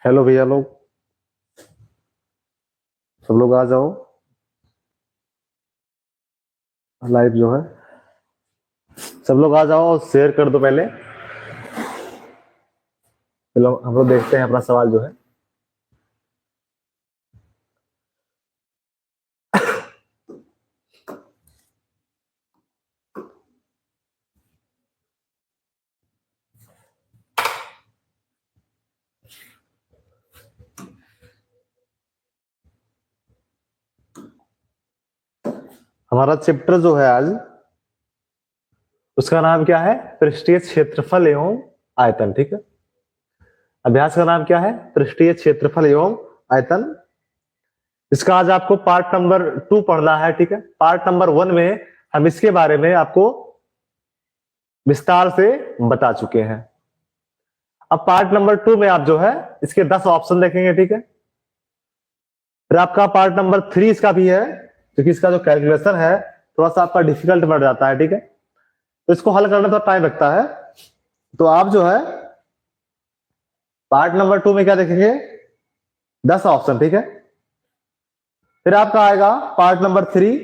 Hello भैया लोग, सब लोग आ जाओ। लाइव जो है सब लोग आ जाओ और शेयर कर दो पहले। चलो हम लोग देखते हैं अपना सवाल जो है। हमारा चैप्टर जो है आज, उसका नाम क्या है? पृष्ठीय क्षेत्रफल एवं आयतन। ठीक है, अभ्यास का नाम क्या है? पृष्ठीय क्षेत्रफल एवं आयतन। इसका आज आपको पार्ट नंबर 2 पढ़ना है। ठीक है, पार्ट नंबर 1 में हम इसके बारे में आपको विस्तार से बता चुके हैं। अब पार्ट नंबर 2 में आप जो है इसके 10 ऑप्शन देखेंगे। ठीक है, फिर आपका पार्ट नंबर 3 इसका भी है, क्योंकि इसका जो कैलकुलेशन है थोड़ा सा आपका डिफिकल्ट बढ़ जाता है। ठीक है, तो इसको हल करने में थोड़ा टाइम लगता है। तो आप जो है पार्ट नंबर 2 में क्या देखेंगे? 10 ऑप्शन। ठीक है, फिर आपका आएगा पार्ट नंबर 3,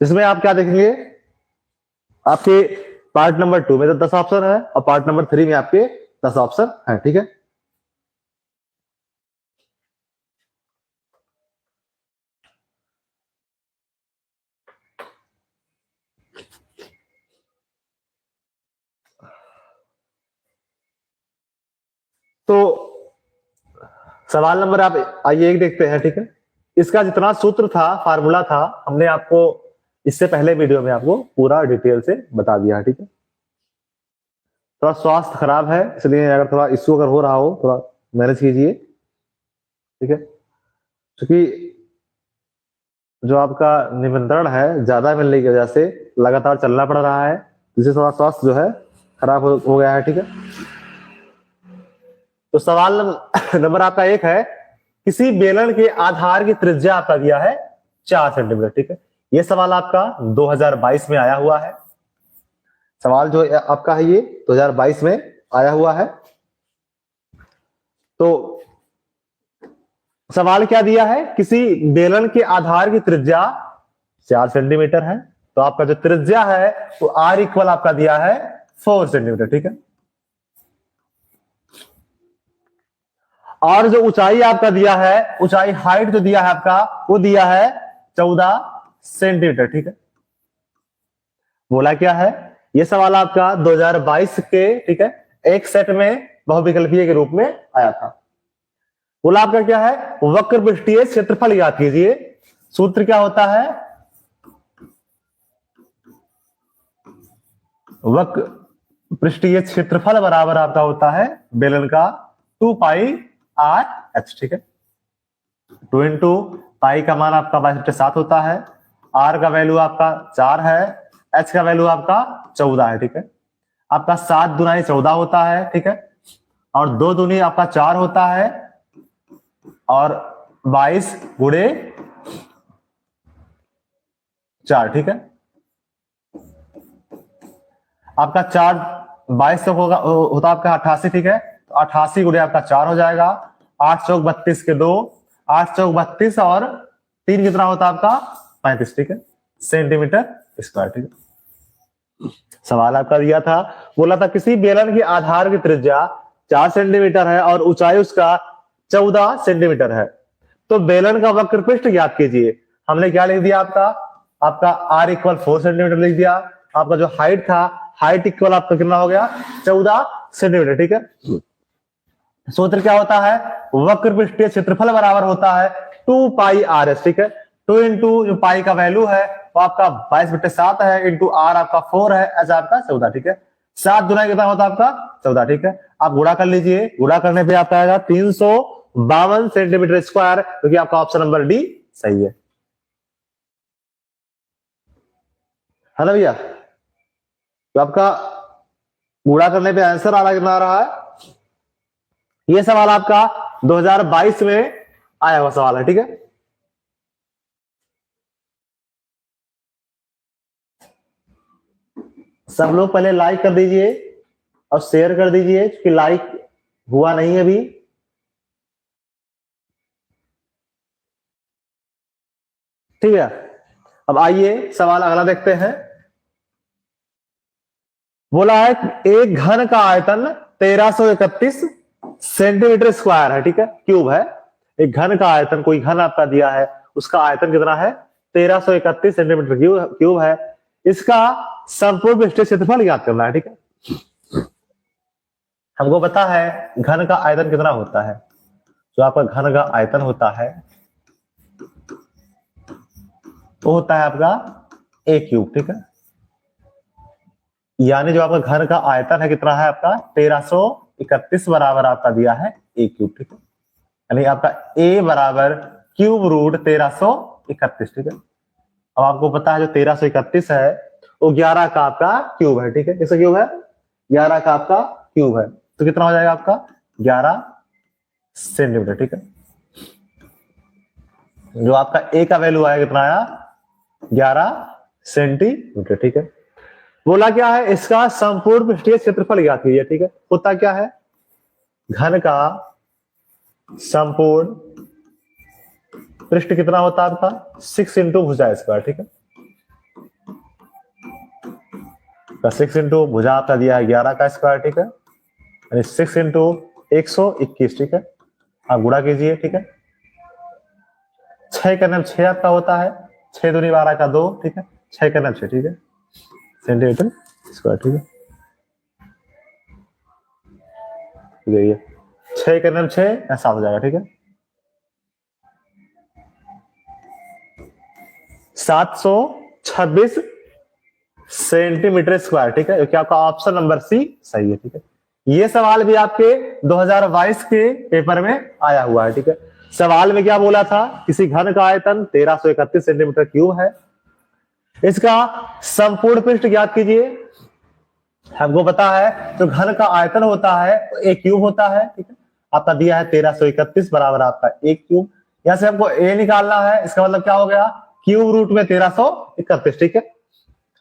जिसमें आप क्या देखेंगे? आपके पार्ट नंबर 2 में तो 10 ऑप्शन है और पार्ट नंबर 3 में आपके 10 ऑप्शन है। ठीक है, तो सवाल नंबर आप आइए एक देखते हैं। ठीक है, इसका जितना सूत्र था, फार्मूला था, हमने आपको इससे पहले वीडियो में आपको पूरा डिटेल से बता दिया। ठीक है, थोड़ा स्वास्थ्य खराब है, इसलिए अगर थोड़ा इश्यू अगर हो रहा हो थोड़ा मैनेज कीजिए। ठीक है, क्योंकि जो आपका निमंत्रण है ज्यादा मिलने की वजह से लगातार चलना पड़ रहा है, जिससे थोड़ा स्वास्थ्य जो है खराब हो गया है। ठीक है, तो सवाल नंबर आपका 1 है, किसी बेलन के आधार की त्रिज्या आपका दिया है 4 सेंटीमीटर। ठीक है, यह सवाल आपका 2022 में आया हुआ है। सवाल जो आपका है ये 2022 में आया हुआ है। तो सवाल क्या दिया है? किसी बेलन के आधार की त्रिज्या 4 सेंटीमीटर है, तो आपका जो त्रिज्या है वो आर इक्वल आपका दिया है 4 सेंटीमीटर। ठीक है, और जो ऊंचाई आपका दिया है, ऊंचाई हाइट जो दिया है आपका, वो दिया है 14 सेंटीमीटर। ठीक है, बोला क्या है? ये सवाल आपका 2022 के, ठीक है, एक सेट में बहुविकल्पीय के रूप में आया था। बोला आपका क्या है? वक्र पृष्ठीय क्षेत्रफल याद कीजिए। सूत्र क्या होता है? वक्र पृष्ठीय क्षेत्रफल बराबर आपका होता है बेलन का 2 पाई आर एच। ठीक है, 2 इंटू पाई का मान आपका 22/7 होता है, आर का वैल्यू आपका 4 है, एच का वैल्यू आपका 14 है। ठीक है, आपका 7 दुनाई 14 होता है। ठीक है, और 2 दूनी आपका 4 होता है, और 22 गुणे 4। ठीक है, आपका 4 22 तक होगा, होता आपका 88। ठीक है, तो 88 गुणे आपका 4 हो जाएगा। 8 चौक 32 के 2, 8 चौक 32 और 3 कितना होता आपका 35। ठीक है, सेंटीमीटर स्क्वायर। ठीक है, सवाल आपका दिया था, बोला था किसी बेलन की आधार की त्रिज्या 4 सेंटीमीटर है और ऊंचाई उसका 14 सेंटीमीटर है, तो बेलन का वक्र पृष्ठ ज्ञात कीजिए। हमने क्या लिख दिया? आपका आर इक्वल 4 सेंटीमीटर लिख दिया। आपका जो हाइट था, हाइट इक्वल आपका कितना हो गया? 14 सेंटीमीटर। ठीक है, सूत्र क्या होता है? वक्र पृष्ठीय क्षेत्रफल बराबर होता है 2 पाई आर एस। ठीक है, 2 इंटू जो पाई का वैल्यू है वो आपका 22/7 है, इंटू आर आपका 4 है, एच आपका 14। ठीक है, 7 गुना कितना होता है आपका 14। ठीक है, आप गुणा कर लीजिए, गुणा करने पे आपका आएगा 352 सेंटीमीटर स्क्वायर, क्योंकि आपका ऑप्शन नंबर डी सही है ना भैया? तो आपका गुणा करने पे आंसर आ रहा है। ये सवाल आपका 2022 में आया हुआ सवाल है। ठीक है, सब लोग पहले लाइक कर दीजिए और शेयर कर दीजिए, क्योंकि लाइक हुआ नहीं है अभी। ठीक है। अब आइए सवाल अगला देखते हैं। बोला है एक घन का आयतन 1331 सेंटीमीटर स्क्वायर है, ठीक है, क्यूब है। एक घन का आयतन, कोई घन आपका दिया है, उसका आयतन कितना है 1331 सेंटीमीटर क्यूब है। इसका संपूर्ण पृष्ठीय क्षेत्रफल ज्ञात करना है, ठीक है। हमको पता है घन का आयतन कितना होता है। जो आपका घन का आयतन होता है वो होता है आपका ए क्यूब, ठीक है। यानी जो आपका घन का आयतन है कितना है आपका 1331 बराबर आपका दिया है ए क्यूब, ठीक है। यानी आपका ए बराबर क्यूब रूट 1331, ठीक है। अब आपको पता है जो 1331 है वो 11 का आपका क्यूब है, ठीक है। किसका क्यूब है? 11 का आपका क्यूब है। तो कितना हो जाएगा आपका 11 सेंटीमीटर, ठीक है। जो आपका ए का वैल्यू आया कितना आया 11 सेंटीमीटर, ठीक है। बोला क्या है इसका संपूर्ण पृष्ठीय क्षेत्रफल ज्ञात कीजिए, ठीक है। होता क्या है घन का संपूर्ण पृष्ठ कितना होता है आपका 6 इंटू भुजा स्क्वायर, ठीक है। तो 6 इंटू भुजा आपका दिया है 11 का स्क्वायर, ठीक है। यानी 6 इंटू 121, ठीक है। आप गुणा कीजिए, ठीक है। 6 का नाम 6 आपका होता है, 6 दूनी 12 का 2, ठीक है। 6 का नाम 6, ठीक है, सेंटीमीटर स्क्वायर, ठीक है। ये 6 का नाम 6 ऐसा हो जाएगा, ठीक है। 726 सेंटीमीटर स्क्वायर, ठीक है। क्या आपका ऑप्शन नंबर सी सही है, ठीक है। ये सवाल भी आपके 2022 के पेपर में आया हुआ है, ठीक है। सवाल में क्या बोला था किसी घन का आयतन 1331 सेंटीमीटर क्यूब है, इसका संपूर्ण पृष्ठ ज्ञात कीजिए। हमको पता है जो घन का आयतन होता है एक क्यूब होता है, ठीक है। आपका दिया है 1331 बराबर आपका एक क्यूब। यहां से हमको ए निकालना है, इसका मतलब क्या हो गया क्यूब रूट में 1331, ठीक है।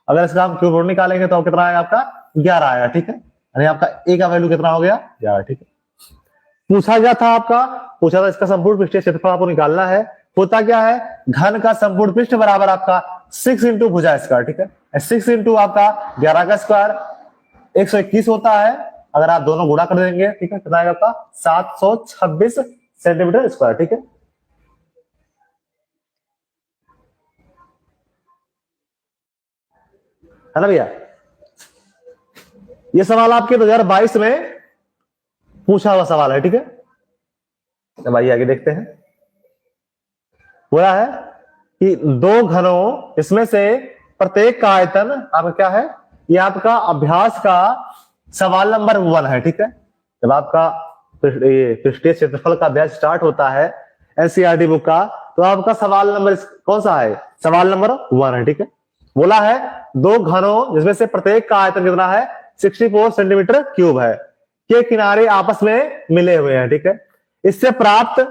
अगर इसका हम क्यूब रूट निकालेंगे तो कितना आएगा आपका 11 आएगा, ठीक है। यानी आपका ए का वैल्यू कितना हो गया 11, ठीक है। पूछा गया था आपका, पूछा था इसका संपूर्ण पृष्ठीय क्षेत्रफल आपको निकालना है। होता क्या है घन का संपूर्ण पृष्ठ बराबर आपका 6 इंटू भुजा स्क्वायर, ठीक है। 6 इंटू आपका 11 का स्क्वायर 121 होता है। अगर आप दोनों गुणा कर देंगे, ठीक है, कितना आएगा आपका 726 सेंटीमीटर स्क्वायर, ठीक है। है ना भैया। ये सवाल आपके 2022 में पूछा हुआ सवाल है, ठीक है। अब आइए आगे देखते हैं। बोला है कि दो घनों इसमें से प्रत्येक का आयतन आपका क्या है, ये आपका अभ्यास का सवाल नंबर 1 है, ठीक है। जब आपका पृष्ठीय क्षेत्रफल का अभ्यास स्टार्ट होता है एनसीईआरटी बुक का, तो आपका सवाल नंबर कौन सा है, सवाल नंबर 1 है, ठीक है। बोला है दो घनों जिसमें से प्रत्येक का आयतन कितना है 64 सेंटीमीटर क्यूब है, के किनारे आपस में मिले हुए हैं, ठीक है। इससे प्राप्त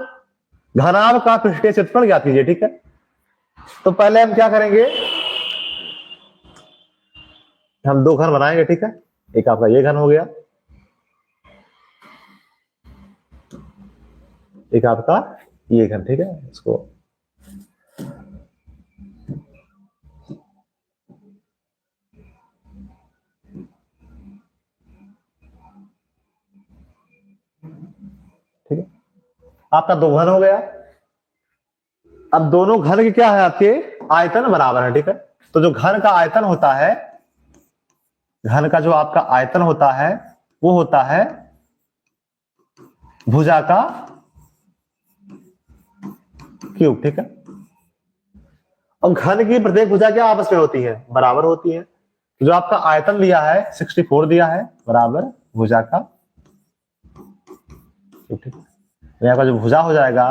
घनाभ का पृष्ठीय क्षेत्रफल ज्ञात कीजिए, ठीक है। तो पहले हम क्या करेंगे, हम दो घन बनाएंगे, ठीक है। एक आपका ये घन हो गया, एक आपका ये घन, ठीक है। इसको ठीक है, आपका दो घन हो गया। अब दोनों घन के क्या है आपके आयतन बराबर है, ठीक है। तो जो घन का आयतन होता है, घन का जो आपका आयतन होता है वो होता है भुजा का क्यूब, ठीक है। और घन की प्रत्येक भुजा क्या आपस में होती है बराबर होती है। जो आपका आयतन दिया है 64 दिया है बराबर भुजा का, ठीक है। यहाँ का जो भुजा हो जाएगा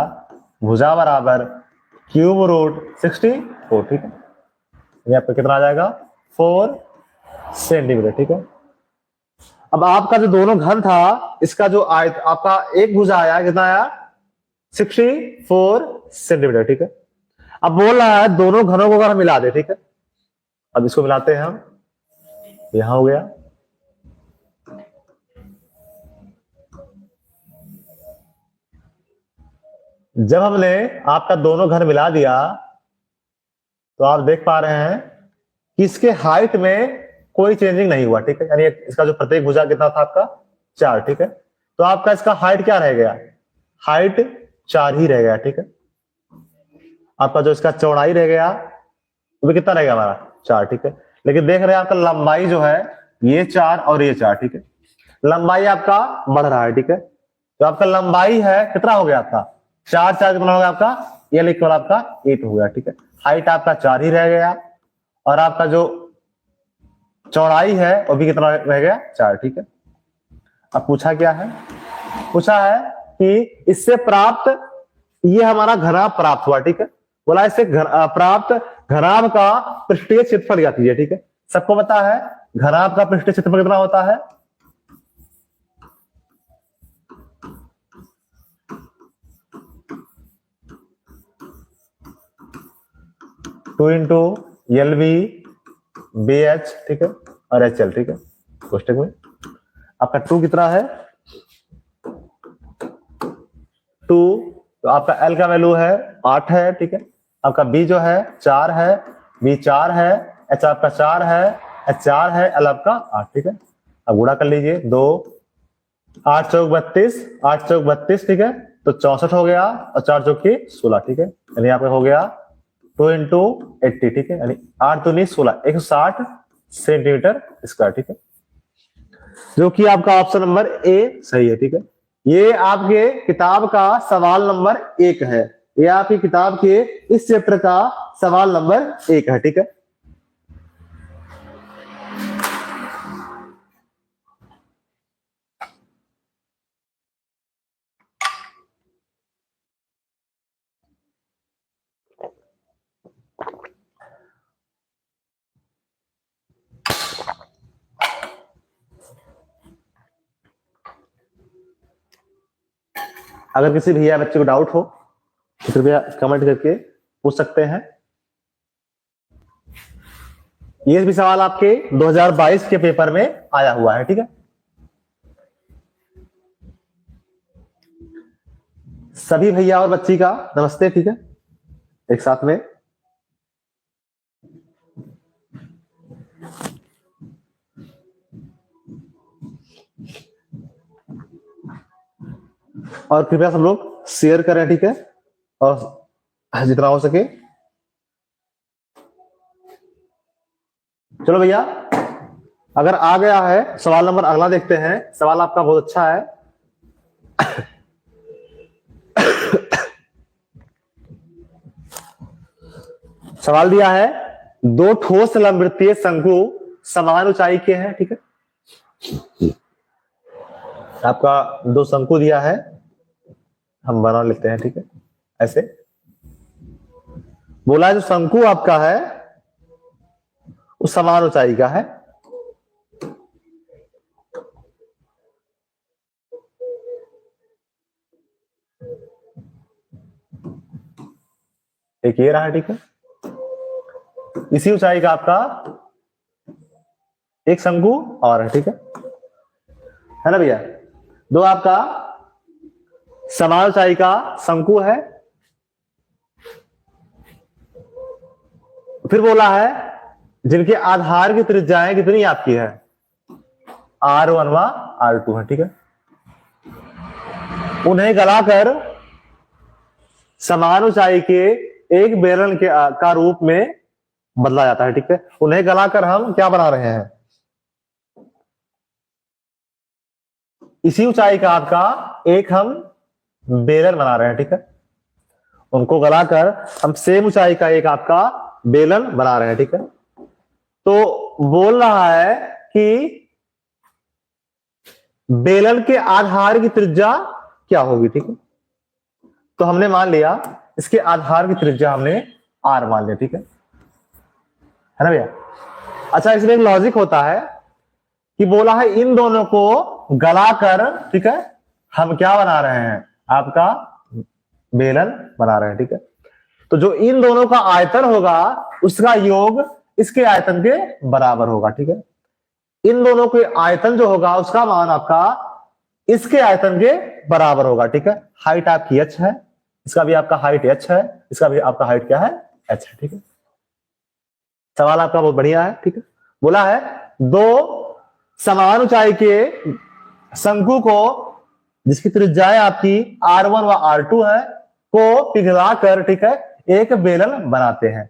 भुजा बराबर क्यूब रूट 64, ठीक है। यहाँ पे कितना आ जाएगा 4 सेंटीमीटर, ठीक है। अब आपका जो दोनों घन था इसका जो आपका एक भुजा आया कितना आया 64 सेंटीमीटर, ठीक है। अब बोल रहा है दोनों घनों को अगर हम मिला दे, ठीक है। अब इसको मिलाते हैं हम, यहां हो गया, जब हमने आपका दोनों घन मिला दिया तो आप देख पा रहे हैं कि इसके हाइट में कोई चेंजिंग नहीं हुआ, ठीक है, यानी इसका जो प्रत्येक भुजा कितना था आपका 4, ठीक है। तो आपका इसका हाइट क्या रह गया, हाइट 4 ही रह गया, ठीक है। आपका जो इसका चौड़ाई रह गया वो कितना रह गया हमारा 4, ठीक है। लेकिन देख रहे हैं आपका लंबाई जो है ये 4 और ये 4, ठीक है। लंबाई आपका बढ़ रहा है, ठीक है। तो आपका लंबाई है कितना हो गया आपका 4 4 कितना हो गया आपका, ये इक्वल आपका 8 हो गया, ठीक है। हाइट आपका 4 ही रह गया और आपका जो चौड़ाई है वो भी कितना रह गया 4, ठीक है। अब पूछा क्या है, पूछा है कि इससे प्राप्त ये हमारा घनाभ प्राप्त हुआ, ठीक है। बोला इससे प्राप्त घनाभ का पृष्ठीय क्षेत्रफल ज्ञात कीजिए, ठीक है। सबको पता है घनाभ का पृष्ठीय क्षेत्रफल कितना होता है, 2 इंटू LV BH, ठीक है, और HL, ठीक है। कोष्टक में आपका 2 कितना है 2, तो आपका L का वैल्यू है 8 है, ठीक है। आपका B जो है 4 है, B 4 है, H आपका 4 है, H 4 है, L आपका 8, ठीक है। अब गुणा कर लीजिए 2 8 चौक 32, 8 चौक 32, ठीक है। तो 64 हो गया और 4 चौक की 16, ठीक है। यानी आपका हो गया 2 इंटू 80, ठीक है, यानी 8 2 16 160 सेंटीमीटर स्क्वायर, ठीक है। जो कि आपका ऑप्शन नंबर ए सही है, ठीक है। ये आपके किताब का सवाल नंबर 1 है, ये आपकी किताब के इस चैप्टर का सवाल नंबर 1 है, ठीक है। अगर किसी भैया बच्चे को डाउट हो तो कृपया कमेंट करके पूछ सकते हैं। ये भी सवाल आपके 2022 के पेपर में आया हुआ है, ठीक है। सभी भैया और बच्ची का नमस्ते, ठीक है, एक साथ में। और कृपया सब लोग शेयर करें, ठीक है, और जितना हो सके। चलो भैया, अगर आ गया है सवाल नंबर अगला देखते हैं। सवाल आपका बहुत अच्छा है। सवाल दिया है 2 ठोस लंबवृत्तीय शंकु समान ऊंचाई के हैं, ठीक है। आपका 2 शंकु दिया है, हम बना लेते हैं, ठीक है। ऐसे बोला जो शंकु आपका है वो समान ऊंचाई का है। एक ये रहा, ठीक है। इसी ऊंचाई का आपका एक शंकु और है, ठीक है ना भैया। 2 आपका समान ऊंचाई का शंकु है। फिर बोला है जिनके आधार की त्रिज्याएं कितनी आपकी है, R1 व R2 है, ठीक है। उन्हें गलाकर समान ऊंचाई के एक बेलन के का रूप में बदला जाता है, ठीक है। उन्हें गलाकर हम क्या बना रहे हैं, इसी ऊंचाई का आपका एक हम बेलन बना रहे हैं, ठीक है। उनको गलाकर हम सेम ऊंचाई का एक आपका बेलन बना रहे हैं, ठीक है। तो बोल रहा है कि बेलन के आधार की त्रिज्या क्या होगी, ठीक है। तो हमने मान लिया इसके आधार की त्रिज्या हमने R मान लिया, ठीक है ना भैया। अच्छा, इसमें एक लॉजिक होता है कि बोला है इन दोनों को गलाकर, ठीक है, हम क्या बना रहे हैं, आपका बेलन बना रहे हैं, ठीक है। तो जो इन दोनों का आयतन होगा उसका योग इसके आयतन के बराबर होगा, ठीक है। इन दोनों के आयतन जो होगा उसका मान आपका इसके आयतन के बराबर होगा, ठीक है। हाइट आपकी h है, इसका भी आपका हाइट h है, इसका भी आपका हाइट क्या है h है, ठीक है। सवाल आपका बहुत बढ़िया है, ठीक है। बोला है दो समान ऊंचाई के शंकु को जिसकी त्रिज्या आपकी R1 व R2 है को पिघलाकर, ठीक है, एक बेलन बनाते हैं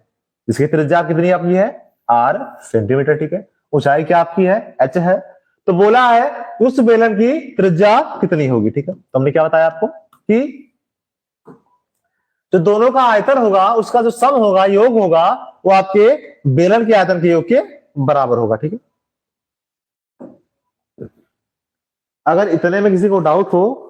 जिसकी त्रिज्या कितनी आपकी है R सेंटीमीटर, ठीक है। ऊंचाई क्या आपकी है H है। तो बोला है उस बेलन की त्रिज्या कितनी होगी, ठीक है। तो हमने क्या बताया आपको कि जो दोनों का आयतन होगा उसका जो सम होगा, योग होगा, वो आपके बेलन के आयतन के योग के बराबर होगा, ठीक है। अगर इतने में किसी को डाउट हो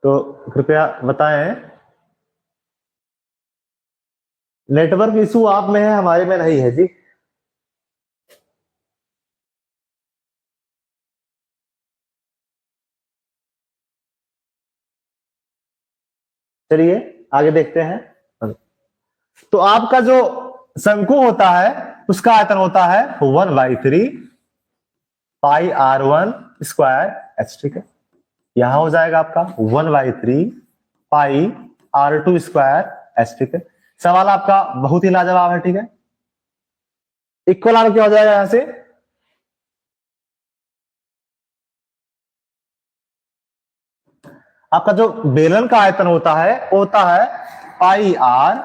तो कृपया बताएं। नेटवर्क इशू आप में है, हमारे में नहीं है जी। चलिए आगे देखते हैं। तो आपका जो शंकु होता है उसका आयतन होता है 1/3 पाई R1 स्क्वायर H, ठीक है। यहां हो जाएगा आपका 1/3 पाई R2 स्क्वायर H, ठीक है। सवाल आपका बहुत ही लाजवाब है, ठीक है। इक्वल आर क्या हो जाएगा यहां से आपका जो बेलन का आयतन होता है वो होता है पाई R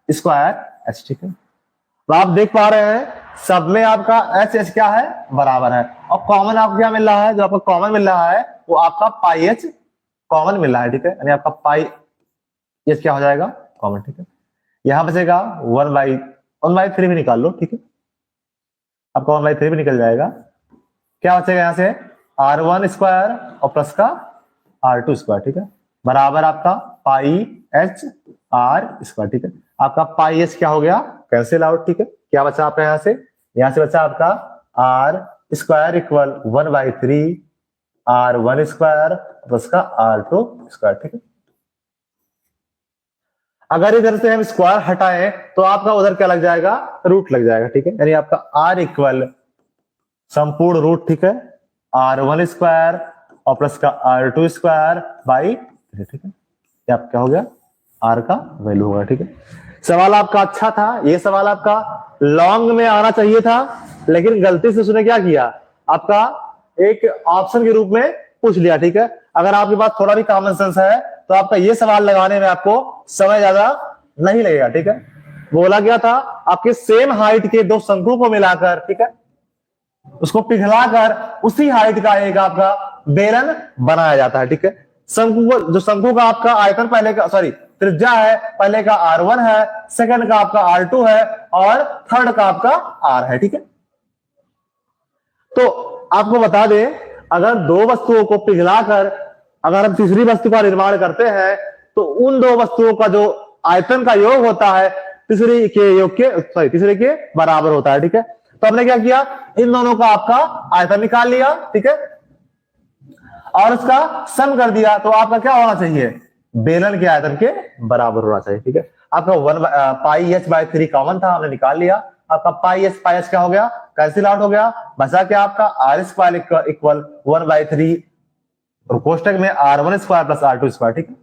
स्क्वायर H, ठीक है। तो आप देख पा रहे हैं सब में आपका एच एच क्या है बराबर है, और कॉमन आपको क्या मिल रहा है, जो आपको कॉमन मिल रहा है वो आपका पाई एच कॉमन मिल रहा है, ठीक है। यानी आपका पाई एच क्या हो जाएगा कॉमन, ठीक है। यहां बचेगा 1/3 भी निकाल लो, ठीक है। आपका 1/3 भी निकल जाएगा। क्या बचेगा यहां से R1 स्क्वायर और प्लस का R2 स्क्वायर, ठीक है, बराबर आपका पाई एच R स्क्वायर, ठीक है। आपका पाई एच क्या हो गया कैंसिल आउट, ठीक है। क्या बचा आपका यहां से बचा आपका R square equal 1/3 R1 square plus का R2 स्क्वायर, ठीक है। अगर इधर से हम स्क्वायर हटाएं तो आपका उधर क्या लग जाएगा रूट लग जाएगा, ठीक है। यानी आपका R इक्वल संपूर्ण रूट, ठीक है, R1 स्क्वायर और प्लस का R2 स्क्वायर बाई 3, ठीक है। ये आप क्या हो गया R का वैल्यू होगा, ठीक है। सवाल आपका अच्छा था, ये सवाल आपका लॉन्ग में आना चाहिए था, लेकिन गलती से उसने क्या किया आपका एक ऑप्शन के रूप में पूछ लिया, ठीक है। अगर आपके पास थोड़ा भी कॉमन सेंस है तो आपका ये सवाल लगाने में आपको समय ज्यादा नहीं लगेगा, ठीक है। बोला गया था आपके सेम हाइट के दो शंकु को मिलाकर, ठीक है, उसको पिघलाकर उसी हाइट का एक आपका बेलन बनाया जाता है, ठीक है। शंकु को जो शंकु का आपका आयतन पहले का सॉरी त्रिज्या है, पहले का R1 है, सेकंड का आपका R2 है और थर्ड का आपका R है, ठीक है। तो आपको बता दें अगर दो वस्तुओं को पिघलाकर अगर हम तीसरी वस्तु का निर्माण करते हैं तो उन दो वस्तुओं का जो आयतन का योग होता है तीसरे के बराबर होता है, ठीक है। तो हमने क्या किया इन दोनों का आपका आयतन निकाल लिया, ठीक है, और उसका सम कर दिया तो आपका क्या होना चाहिए बेलन के आयतन के बराबर होना चाहिए, ठीक है। आपका 1/3 कॉमन था, हमने निकाल लिया। आपका पाई एच क्या हो गया कैंसिल आउट हो गया, बचा क्या आपका R स्क्वायर इक्वल 1/3 और कोष्टक में R1 square plus R2 square, ठीक है।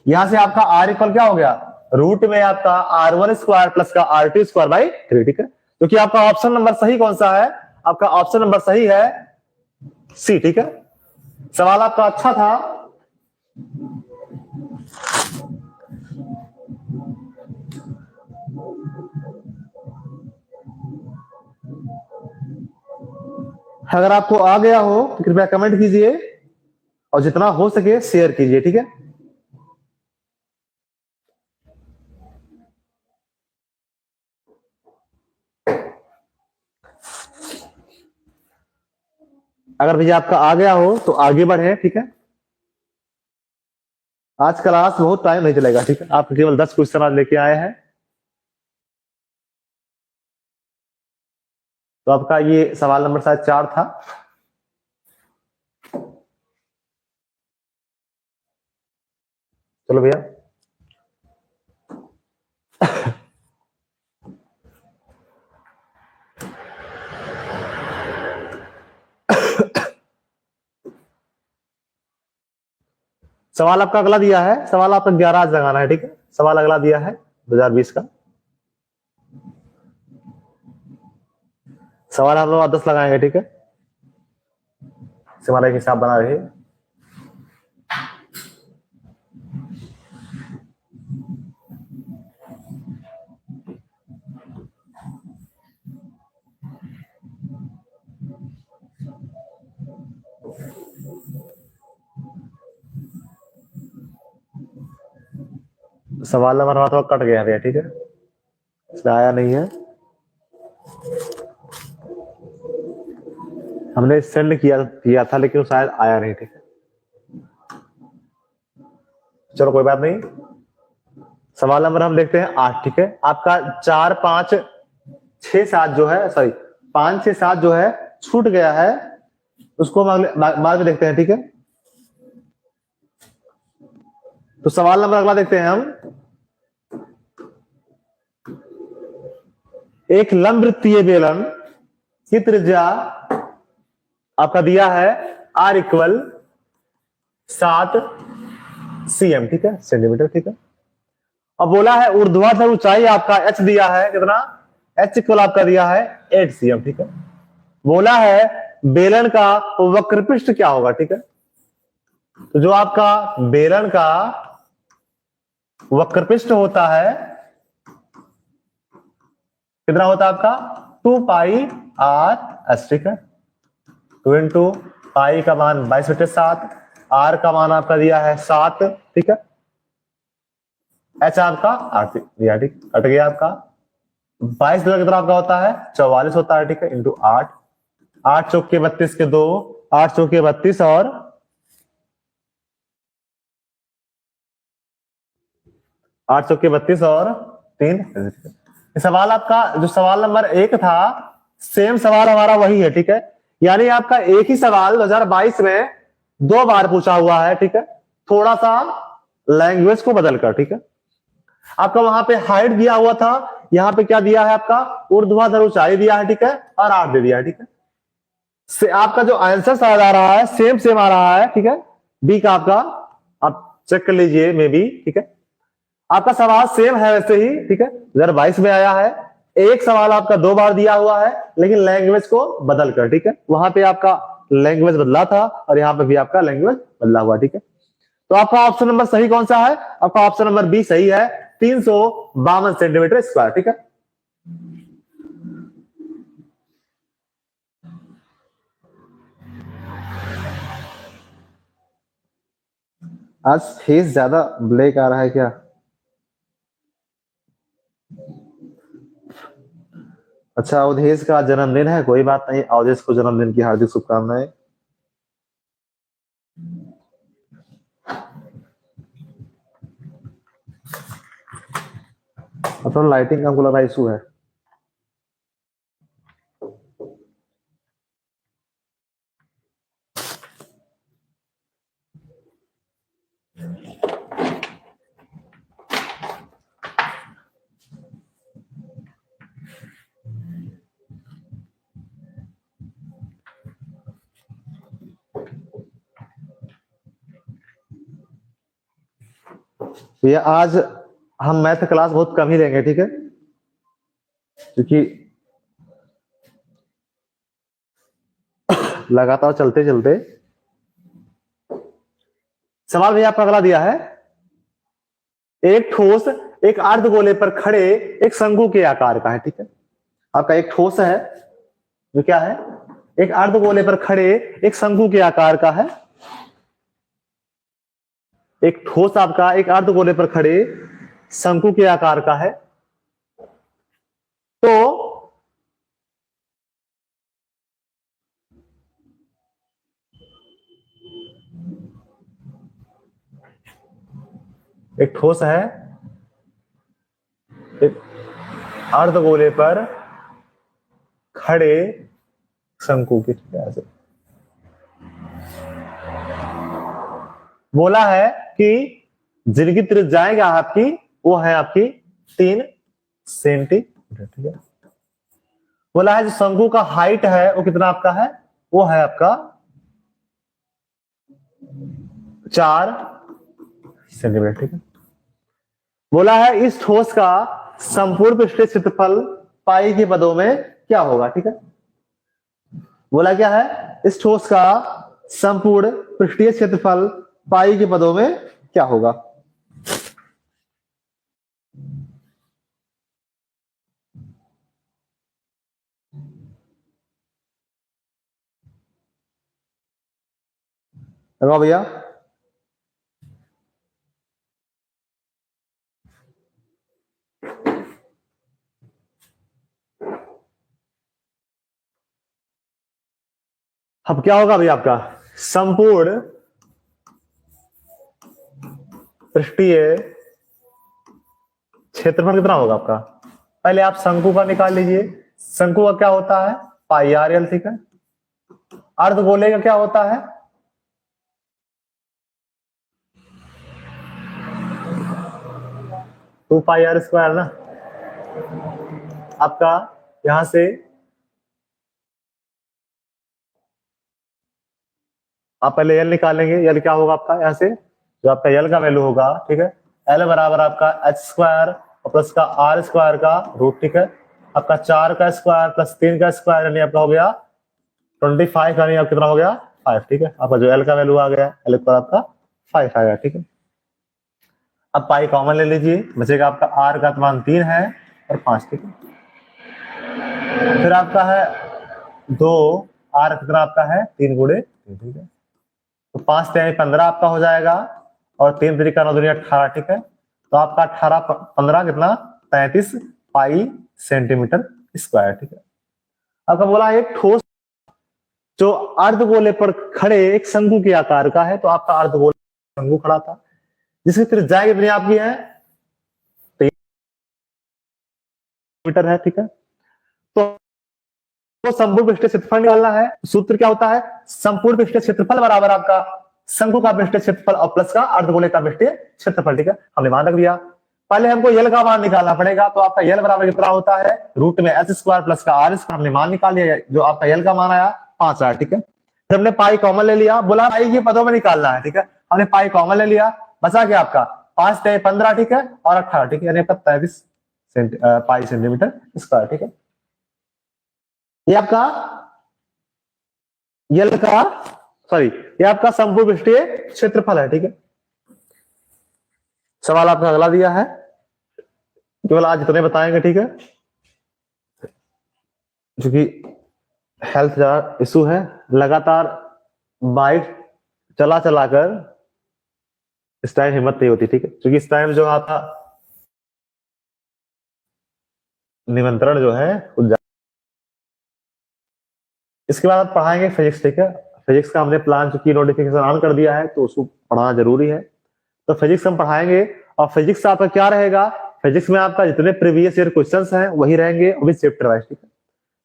यहां से आपका R इक्वल क्या हो गया रूट में आपका R1 स्क्वायर प्लस का R2 स्क्वायर बाई 3, ठीक है। क्योंकि आपका ऑप्शन नंबर सही कौन सा है, आपका ऑप्शन नंबर सही है सी, ठीक है। सवाल आपका अच्छा था। अगर आपको आ गया हो तो कृपया कमेंट कीजिए और जितना हो सके शेयर कीजिए, ठीक है। अगर भैया आपका आ गया हो तो आगे बढ़े, ठीक है। आज क्लास बहुत टाइम नहीं चलेगा, ठीक है। आप केवल 10 क्वेश्चन आज लेके आए हैं, तो आपका ये सवाल नंबर शायद 4 था। चलो भैया सवाल आपका अगला दिया है, सवाल आपका 11 आज लगाना है, ठीक है। सवाल अगला दिया है 2020 का सवाल हम लोग 10 लगाएंगे, ठीक है। हमारा एक हिसाब बना रहे। सवाल नंबर हमारा थोड़ा कट गया भैया, ठीक है, इसमें आया नहीं है। हमने सेंड किया था लेकिन शायद आया नहीं, ठीक है। चलो कोई बात नहीं। सवाल नंबर हम देखते हैं 8, ठीक है। आपका 4, 5, 6, 7 जो है, सॉरी 5, 6, 7 जो है छूट गया है, उसको हम बाद में देखते हैं, ठीक है। तो सवाल नंबर अगला देखते हैं हम। एक लंबवृत्तीय बेलन की त्रिज्या आपका दिया है R = 7 cm, ठीक है, सेंटीमीटर, ठीक है। अब बोला है ऊर्ध्वाधर ऊंचाई आपका h दिया है कितना, h = आपका दिया है 8 cm, ठीक है। बोला है बेलन का वक्रपृष्ठ क्या होगा, ठीक है। तो जो आपका बेलन का वक्रपृष्ठ होता है कितना होता है आपका 2πr/s, ठीक है। 2 × पाई का मान 22/7, r का मान आपका दिया है 7, ठीक है। h आपका 8 दिया, ठीक, कट गया आपका 22 कितना आपका होता है 44 होता है, ठीक है, इंटू 8, 8 चौके 32 के 2, 8 चौके 32 और 8 चौके 32 और 3। सवाल आपका जो सवाल नंबर 1 था सेम सवाल हमारा वही है, ठीक है। यानी आपका एक ही सवाल 2022 में 2 बार पूछा हुआ है, ठीक है, थोड़ा सा लैंग्वेज को बदलकर, ठीक है। आपका वहां पे हाइट दिया हुआ था, यहां पे क्या दिया है आपका ऊर्ध्वाधर ऊंचाई दिया है, ठीक है, और r दे दिया है, ठीक है। आपका जो आंसर आ रहा है सेम आ रहा है, ठीक है। बी का आपका आप चेक कर लीजिए मे बी, ठीक है। आपका सवाल सेम है वैसे ही, ठीक है, 2022 में आया है। एक सवाल आपका 2 बार दिया हुआ है लेकिन लैंग्वेज को बदल कर, ठीक है। वहां पे आपका लैंग्वेज बदला था और यहाँ पे भी आपका लैंग्वेज बदला हुआ, ठीक है। तो आपका ऑप्शन नंबर सही कौन सा है, आपका ऑप्शन नंबर बी सही है, 352 सेंटीमीटर स्क्वायर, ठीक है। आज फेस ज्यादा ब्लैक आ रहा है क्या? अच्छा, अवधेश का जन्मदिन है, कोई बात नहीं, अवधेश को जन्मदिन की हार्दिक शुभकामनाएं। अपना लाइटिंग का हमको लगा इशू है। ये आज हम मैथ क्लास बहुत कम ही लेंगे, ठीक है, क्योंकि लगातार चलते चलते। सवाल भैया आपका अगला दिया है, एक ठोस एक अर्धगोले पर खड़े एक शंकु के आकार का है, ठीक है। आपका एक ठोस है जो क्या है एक अर्धगोले पर खड़े एक शंकु के आकार का है। एक ठोस आपका एक अर्धगोले पर खड़े शंकु के आकार का है। तो एक ठोस है एक अर्धगोले पर खड़े शंकु की तरह से। बोला है कि जिनकी त्रिज्याएं आपकी वो है आपकी 3 सेंटीमीटर, ठीक है। बोला है जो शंकु का हाइट है वो कितना आपका है, वो है आपका 4 सेंटीमीटर, ठीक है। बोला है इस ठोस का संपूर्ण पृष्ठीय क्षेत्रफल पाई के पदों में क्या होगा, ठीक है। बोला क्या है, इस ठोस का संपूर्ण पृष्ठीय क्षेत्रफल पाई के पदों में क्या होगा। लगाओ भैया। अब क्या होगा भैया, आपका संपूर्ण पृष्ठीय क्षेत्रफल कितना होगा आपका। पहले आप शंकु का निकाल लीजिए। शंकु का क्या होता है, पाई आर एल, ठीक है। अर्धगोले का क्या होता है, टू पाई आर स्क्वायर ना। आपका यहां से आप पहले एल निकालेंगे। एल क्या होगा आपका, यहां से जो आपका एल का वैल्यू होगा, ठीक है, एल बराबर आपका एच स्क्वायर और प्लस का आर स्क्वायर का रूट, ठीक है। आपका 4 का स्क्वायर प्लस 3 का स्क्वायर यानी आपका हो गया 25, यानी आप कितना हो गया 5, ठीक है। आपका जो एल का वैल्यू आ गया, एल पर आपका 5 आएगा, ठीक है। अब पाई कॉमन ले लीजिए, बचेगा आपका आर का मान 3 है और 5, ठीक है। फिर आपका है 2, आर कितना आपका है 3 गुणे 3, ठीक है। तो 5 यानी 15 आपका हो जाएगा और 3 तरीका 9 दुनिया 18, ठीक है। तो आपका 18 15 कितना 33 पाई सेंटीमीटर स्क्वायर, ठीक है। आपका बोला एक ठोस जो अर्धगोले पर खड़े एक शंकु के आकार का है, तो आपका अर्धगोला शंकु खड़ा था जिसकी त्रिज्या कितनी आपकी है 3 मीटर है, ठीक है। तो संपूर्ण पृष्ठीय क्षेत्रफल निकालना है। सूत्र क्या होता है, संपूर्ण पृष्ठीय क्षेत्रफल बराबर आपका शंकु का पृष्ठीय क्षेत्रफल और प्लस का अर्धगोले का पृष्ठीय क्षेत्रफल, ठीक है। हमने मान रख दिया। पहले हमको यल का मान निकालना पड़ेगा। तो आपका यल बराबर कितना होता है, रूट में एच स्क्वायर प्लस का आर स्क्वायर। हमने मान निकाल लिया, जो आपका यल का मान आया 5 आया, ठीक है। फिर हमने पाई कॉमन ले लिया। बोला पाई के पदों में निकालना है, ठीक है। हमने पाई कॉमन ले लिया, बचा क्या आपका 5 × 15, ठीक है, और 18, ठीक है, यानी आपका 33 पाई सेंटीमीटर स्क्वायर, ठीक है। ये आपका यल का सॉरी ये आपका संपूर्ण पृष्ठीय क्षेत्रफल है, ठीक है। सवाल आपका अगला दिया है, केवल आज इतने बताएंगे, ठीक है, क्योंकि हेल्थ ज्यादा इशू है। लगातार बाइक चला चला कर इस टाइम हिम्मत नहीं होती, ठीक है, क्योंकि इस टाइम जो आपका निमंत्रण जो है। इसके बाद आप पढ़ाएंगे फिजिक्स, ठीक है। फिजिक्स का हमने प्लान चूंकि नोटिफिकेशन ऑन कर दिया है, तो उसको पढ़ाना जरूरी है। तो फिजिक्स हम पढ़ाएंगे। और फिजिक्स आपका क्या रहेगा, फिजिक्स में आपका जितने प्रीवियस ईयर क्वेश्चंस हैं वही रहेंगे, वो भी चैप्टर वाइज, ठीक है।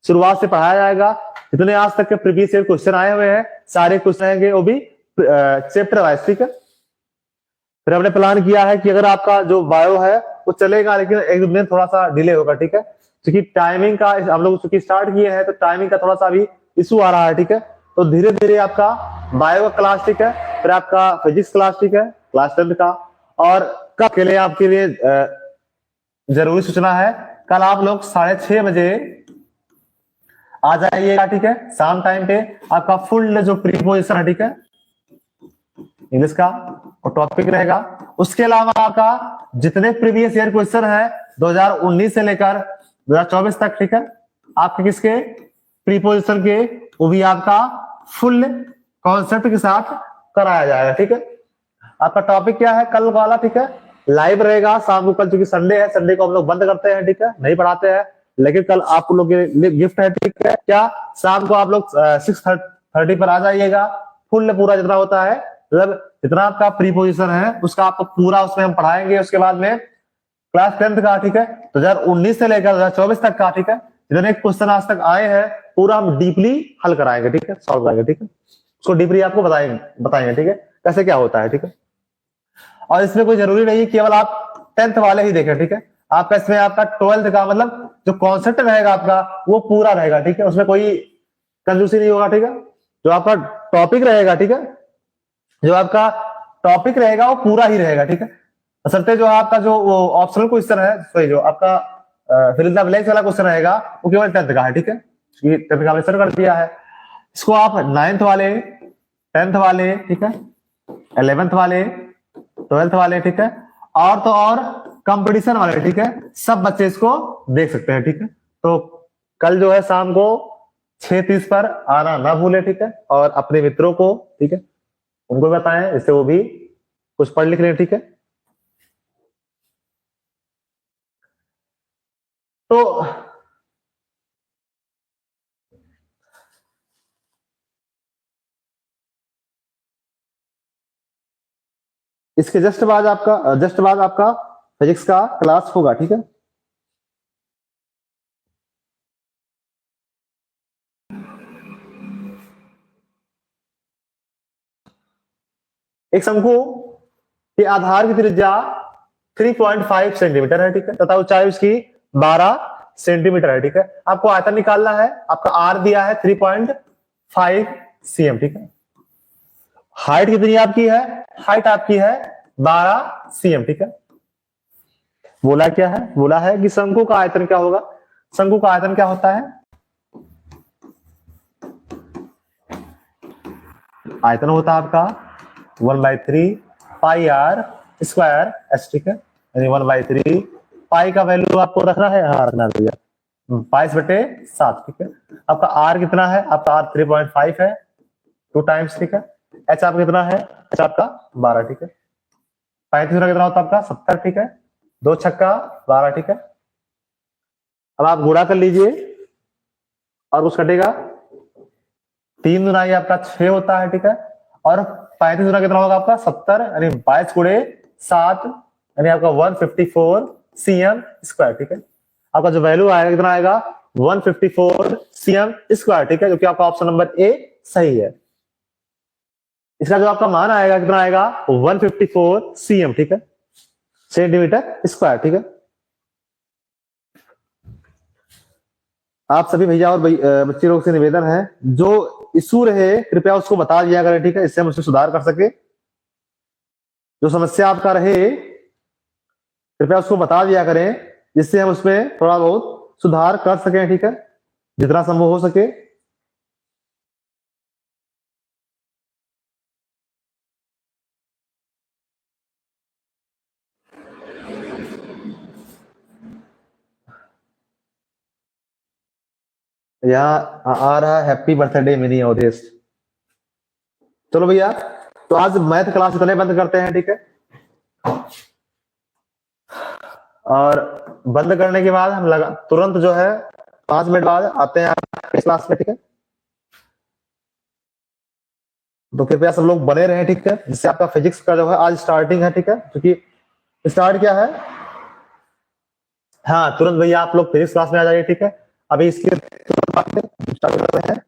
शुरुआत से पढ़ाया जाएगा, जितने आज तक के प्रीवियस ईयर क्वेश्चन आए हुए हैं सारे क्वेश्चन रहेंगे, वो भी चैप्टर वाइज, ठीक है। फिर हमने प्लान किया है कि अगर आपका जो बायो है वो चलेगा, लेकिन एक दो दिन थोड़ा सा डिले होगा, ठीक है, क्योंकि टाइमिंग का हम लोग चूंकि स्टार्ट किए हैं तो टाइमिंग का थोड़ा सा अभी इशू आ रहा है, ठीक है। तो धीरे धीरे आपका बायो का क्लास, ठीक है, फिर आपका फिजिक्स क्लास, ठीक है, क्लास 10 का। और कल के लिए आपके लिए जरूरी सूचना है, कल आप लोग 6:30 बजे आ जाइएगा, ठीक है, शाम टाइम पे। आपका फुल जो प्रीपोजिशन है, ठीक है, इंग्लिश का और टॉपिक रहेगा। उसके अलावा आपका जितने प्रीवियस ईयर क्वेश्चन है 2019 से लेकर 2024 तक, ठीक है, आपके किसके प्रीपोजिशन के, वो भी आपका फुल कॉन्सेप्ट के साथ कराया जाएगा, ठीक है। आपका टॉपिक क्या है कल वाला, ठीक है, लाइव रहेगा शाम को। कल चूंकि संडे है, संडे को हम लोग बंद करते हैं, ठीक है, नहीं पढ़ाते हैं, लेकिन कल आप लोग के लिए गिफ्ट है, ठीक है। क्या शाम को आप लोग 6:30 पर आ जाइएगा। फुल पूरा जितना होता है, मतलब जितना आपका प्रीपोजिशन है उसका आपको पूरा उसमें हम पढ़ाएंगे। उसके बाद में क्लास 10 का, ठीक है, 2019 से लेकर 2024 तक का, ठीक है, जितने क्वेश्चन आज तक आए हैं पूरा हम डीपली हल कराएंगे, ठीक है, सॉल्व कराएंगे, ठीक है, उसको डीपली आपको बताएंगे, ठीक है, कैसे क्या होता है, ठीक है। और इसमें कोई जरूरी नहीं केवल आप 10th वाले ही देखें, ठीक है। आपका इसमें आपका 12th का मतलब जो कॉन्सेप्ट रहेगा आपका वो पूरा रहेगा, ठीक है, उसमें कोई कंजूसी नहीं होगा, ठीक है। जो आपका टॉपिक रहेगा, ठीक है, जो आपका टॉपिक रहेगा वो पूरा ही रहेगा, ठीक है। असरते जो आपका जो वो ऑप्शनल क्वेश्चन है, सॉरी जो आपका फिल इन द ब्लैंक्स वाला क्वेश्चन रहेगा वो केवल 10th का है, ठीक है। ये 10th का हमने सर कर दिया है। इसको आप 9th वाले, 10th वाले, ठीक है, 11th वाले, 12th वाले, ठीक है, और तो और कंपटीशन वाले, ठीक है, सब बच्चे इसको देख सकते हैं, ठीक है। तो कल जो है शाम को 6:30 पर आना ना भूले, ठीक है, और अपने मित्रों को, ठीक है, उनको बताएं, इससे वो भी कुछ पढ़ लिख लें, ठीक है। तो इसके जस्ट बाद आपका फिजिक्स का क्लास होगा, ठीक है। एक शंकु के आधार की त्रिज्या 3.5 सेंटीमीटर है, ठीक है, तथा ऊंचाई उसकी 12 सेंटीमीटर है, ठीक है। आपको आयतन निकालना है, आपका आर दिया है 3.5 cm, ठीक है। हाइट कितनी आपकी है? हाइट आपकी है 12 cm, ठीक है। बोला क्या है? बोला है कि शंकु का आयतन क्या होगा? शंकु का आयतन क्या होता है? आयतन होता है आपका 1/3 पाई आर स्क्वायर एस, ठीक है, यानी 1/3 पाई का वैल्यू आपको रखना है, हाँ रखना है भैया, 22/7, ठीक है। आपका आर कितना है? आपका आर 3.5 है, 2 टाइम्स, ठीक है। एच आपका कितना है? एच आपका 12, ठीक है। 35 कितना होता है आपका? 70, ठीक है। 2 छक्का 12, ठीक है। अब आप गुणा कर लीजिए और कुछ कटेगा, 3 गुना ये आपका 6 होता है, ठीक है। और 35 गुना कितना होगा आपका? 70, यानी 22 गुणे 7, यानी आपका 154 cm स्क्वायर, ठीक है। आपका जो वैल्यू आएगा कितना आएगा? 154 cm स्क्वायर, ठीक है, जो कि आपका ऑप्शन नंबर ए सही है। इसका जो आपका मान आएगा कितना आएगा? 154 cm, ठीक है, सेंटीमीटर स्क्वायर, ठीक है। आप सभी भैया और बच्चे लोग से निवेदन है, जो इशू रहे कृपया उसको बता दिया करें, ठीक है, इससे हम उसमें सुधार कर सके। जो समस्या आपका रहे कृपया उसको बता दिया करें, जिससे हम उसमें थोड़ा बहुत सुधार कर सकें, ठीक है, जितना संभव हो सके। यहाँ आ रहा है हैप्पी बर्थडे मिनी अवधेश। चलो भैया, तो आज मैथ क्लास इतने बंद करते हैं, ठीक है। और बंद करने के बाद हम तुरंत जो है 5 मिनट बाद आते हैं इस क्लास में, ठीक है। तो कृपया सब लोग बने रहे, ठीक है, जिससे आपका फिजिक्स का जो है आज स्टार्टिंग है, ठीक है, क्योंकि स्टार्ट क्या है, हाँ तुरंत भैया आप लोग फिजिक्स क्लास में आ जाइए, ठीक है। अभी इसके स्टार्ट कर रहे हैं।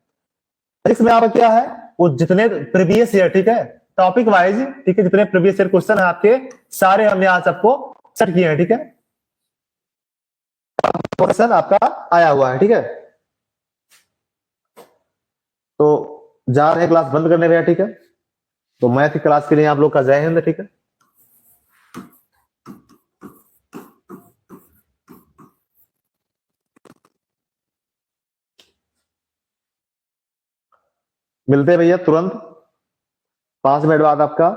फिजिक्स में आपका क्या है, वो जितने प्रीवियस ईयर, ठीक है, टॉपिक वाइज, ठीक है, जितने प्रीवियस ईयर क्वेश्चन है आपके सारे हमने आज सबको सेट किए हैं, ठीक है। क्वेश्चन आपका आया हुआ है, ठीक है। तो जा रहे हैं क्लास बंद करने भैया, ठीक है। तो मैथ की क्लास के लिए आप लोग का जय हिंद, ठीक है। मिलते हैं भैया तुरंत 5 मिनट बाद आपका